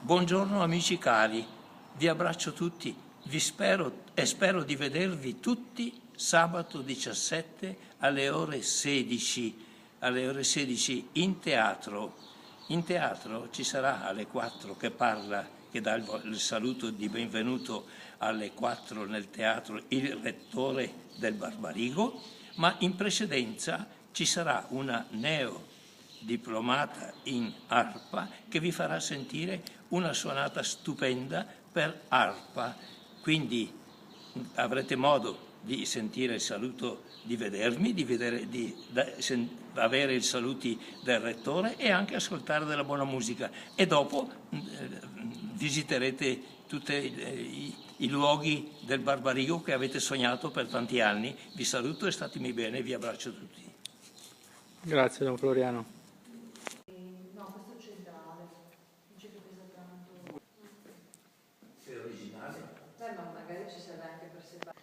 Buongiorno amici cari, vi abbraccio tutti, vi spero e spero di vedervi tutti sabato 17 alle ore 16, in teatro. In teatro ci sarà alle 4 che parla, che dà il saluto di benvenuto alle 4 nel teatro, il rettore del Barbarigo, ma in precedenza ci sarà una neodiplomata in arpa che vi farà sentire una suonata stupenda per arpa. Quindi avrete modo di sentire il saluto, di vedermi, avere i saluti del rettore e anche ascoltare della buona musica. E dopo visiterete tutti i luoghi del Barbarigo che avete sognato per tanti anni. Vi saluto e statemi bene, vi abbraccio tutti. Grazie, Don Floriano. No, questo è centrale, dice che pesa tanto. È originale? Beh, ma magari ci serve anche per separare.